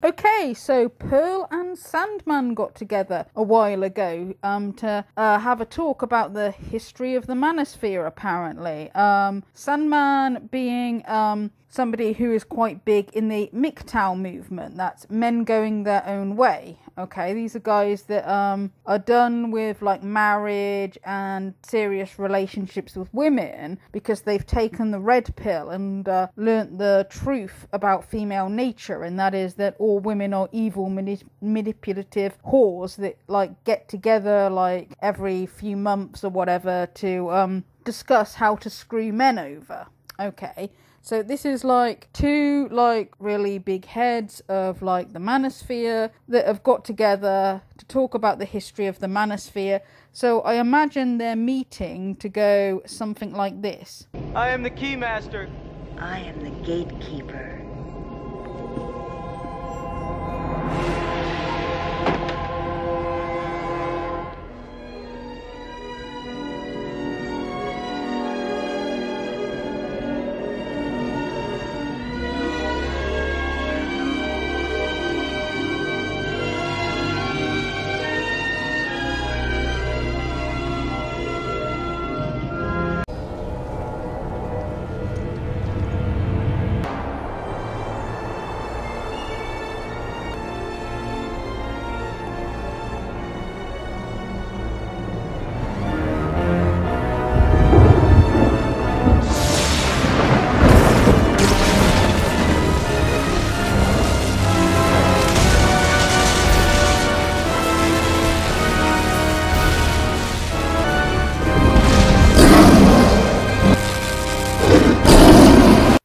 Okay, so Pearl and Sandman got together a while ago to have a talk about the history of the Manosphere, apparently. Sandman being somebody who is quite big in the MGTOW movement. That's men going their own way. Okay, these are guys that are done with like marriage and serious relationships with women because they've taken the red pill and learnt the truth about female nature, and that is that all women are evil, manipulative whores that like get together like every few months or whatever to discuss how to screw men over. Okay. So this is like two like really big heads of like the Manosphere that have got together to talk about the history of the Manosphere. So I imagine they're meeting to go something like this. I am the Keymaster. I am the Gatekeeper.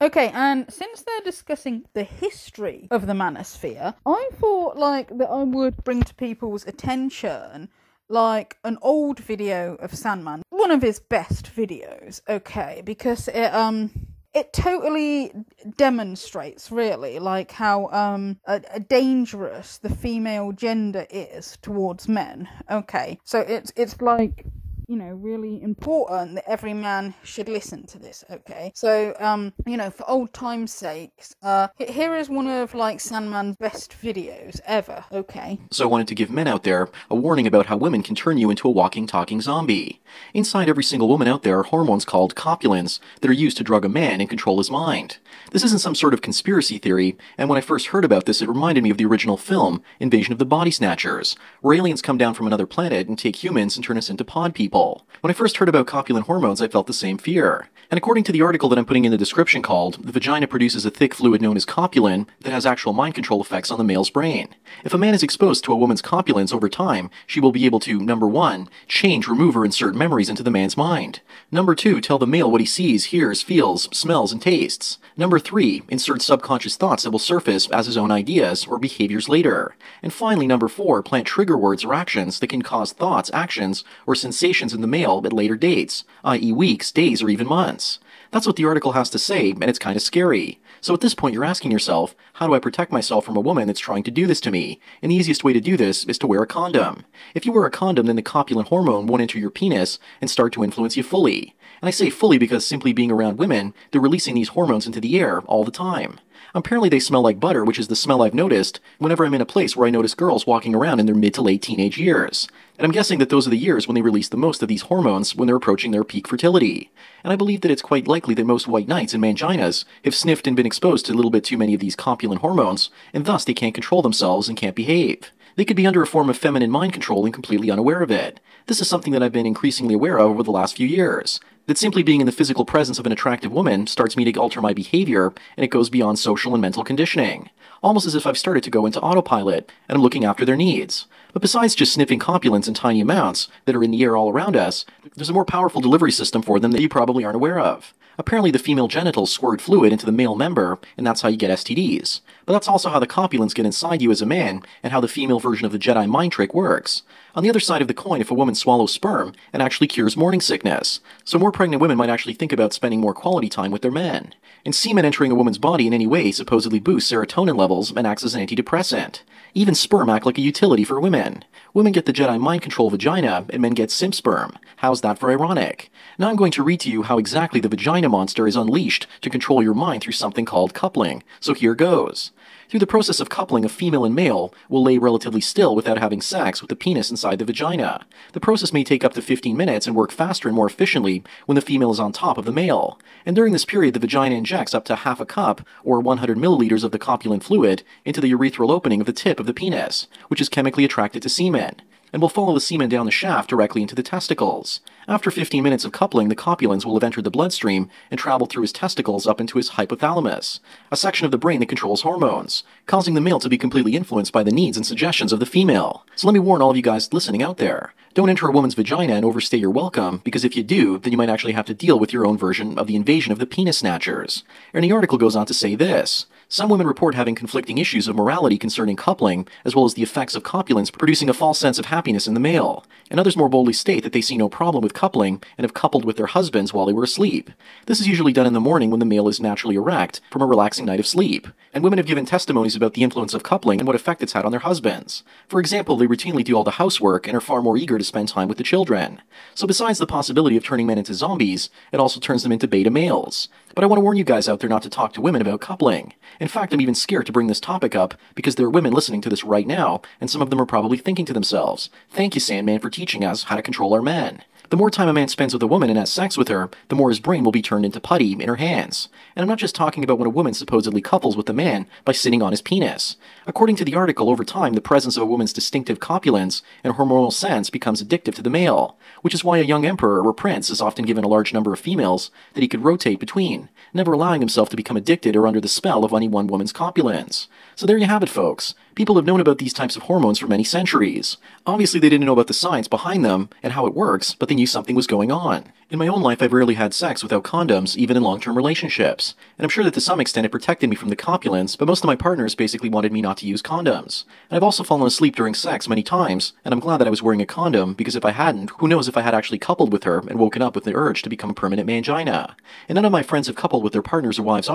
Okay, and since they're discussing the history of the Manosphere, I thought like that I would bring to people's attention like an old video of Sandman, one of his best videos, okay, because it totally demonstrates really like how dangerous the female gender is towards men. Okay, so it's like, you know, really important that every man should listen to this, okay? So, you know, for old time's sakes, here is one of, like, Sandman's best videos ever, okay? So I wanted to give men out there a warning about how women can turn you into a walking, talking zombie. Inside every single woman out there are hormones called copulins that are used to drug a man and control his mind. This isn't some sort of conspiracy theory, and when I first heard about this, it reminded me of the original film, Invasion of the Body Snatchers, where aliens come down from another planet and take humans and turn us into pod people. When I first heard about copulin hormones, I felt the same fear. And according to the article that I'm putting in the description called, the vagina produces a thick fluid known as copulin that has actual mind control effects on the male's brain. If a man is exposed to a woman's copulins over time, she will be able to, number 1, change, remove, or insert memories into the man's mind. Number 2, tell the male what he sees, hears, feels, smells, and tastes. Number 3, insert subconscious thoughts that will surface as his own ideas or behaviors later. And finally, number 4, plant trigger words or actions that can cause thoughts, actions, or sensations in the male at later dates, i.e. weeks, days, or even months. That's what the article has to say, and it's kind of scary. So at this point you're asking yourself, how do I protect myself from a woman that's trying to do this to me? And the easiest way to do this is to wear a condom. If you wear a condom, then the copulin hormone won't enter your penis and start to influence you fully. And I say fully because simply being around women, they're releasing these hormones into the air all the time. Apparently they smell like butter, which is the smell I've noticed whenever I'm in a place where I notice girls walking around in their mid to late teenage years. And I'm guessing that those are the years when they release the most of these hormones when they're approaching their peak fertility. And I believe that it's quite likely that most white knights and manginas have sniffed and been exposed to a little bit too many of these copulin hormones, and thus they can't control themselves and can't behave. They could be under a form of feminine mind control and completely unaware of it. This is something that I've been increasingly aware of over the last few years. That simply being in the physical presence of an attractive woman starts me to alter my behavior, and it goes beyond social and mental conditioning. Almost as if I've started to go into autopilot, and I'm looking after their needs. But besides just sniffing copulins in tiny amounts that are in the air all around us, there's a more powerful delivery system for them that you probably aren't aware of. Apparently the female genitals squirt fluid into the male member, and that's how you get STDs. But that's also how the copulins get inside you as a man, and how the female version of the Jedi mind trick works. On the other side of the coin, if a woman swallows sperm, it actually cures morning sickness. So more pregnant women might actually think about spending more quality time with their men. And semen entering a woman's body in any way supposedly boosts serotonin levels and acts as an antidepressant. Even sperm act like a utility for women. Women get the Jedi mind control vagina, and men get simp sperm. How's that for ironic? Now I'm going to read to you how exactly the vagina monster is unleashed to control your mind through something called coupling. So here goes. Through the process of coupling, a female and male will lay relatively still without having sex with the penis inside the vagina. The process may take up to 15 minutes and work faster and more efficiently when the female is on top of the male. And during this period, the vagina injects up to half a cup, or 100 milliliters of the copulent fluid, into the urethral opening of the tip of the penis, which is chemically attracted to semen, and will follow the semen down the shaft directly into the testicles. After 15 minutes of coupling, the copulins will have entered the bloodstream and traveled through his testicles up into his hypothalamus, a section of the brain that controls hormones, causing the male to be completely influenced by the needs and suggestions of the female. So let me warn all of you guys listening out there. Don't enter a woman's vagina and overstay your welcome, because if you do, then you might actually have to deal with your own version of the invasion of the penis snatchers. And the article goes on to say this: some women report having conflicting issues of morality concerning coupling, as well as the effects of copulence producing a false sense of happiness in the male. And others more boldly state that they see no problem with coupling and have coupled with their husbands while they were asleep. This is usually done in the morning when the male is naturally erect from a relaxing night of sleep. And women have given testimonies about the influence of coupling and what effect it's had on their husbands. For example, they routinely do all the housework and are far more eager to spend time with the children. So besides the possibility of turning men into zombies, it also turns them into beta males. But I want to warn you guys out there not to talk to women about coupling. In fact, I'm even scared to bring this topic up because there are women listening to this right now, and some of them are probably thinking to themselves, "Thank you, Sandman, for teaching us how to control our men." The more time a man spends with a woman and has sex with her, the more his brain will be turned into putty in her hands. And I'm not just talking about when a woman supposedly couples with a man by sitting on his penis. According to the article, over time, the presence of a woman's distinctive copulence and hormonal sense becomes addictive to the male, which is why a young emperor or prince is often given a large number of females that he could rotate between, never allowing himself to become addicted or under the spell of any one woman's copulence. So there you have it, folks. People have known about these types of hormones for many centuries. Obviously, they didn't know about the science behind them and how it works, but they knew something was going on. In my own life, I've rarely had sex without condoms, even in long-term relationships. And I'm sure that to some extent it protected me from the copulence, but most of my partners basically wanted me not to use condoms. And I've also fallen asleep during sex many times, and I'm glad that I was wearing a condom, because if I hadn't, who knows if I had actually coupled with her and woken up with the urge to become a permanent mangina. And none of my friends have coupled with their partners or wives either.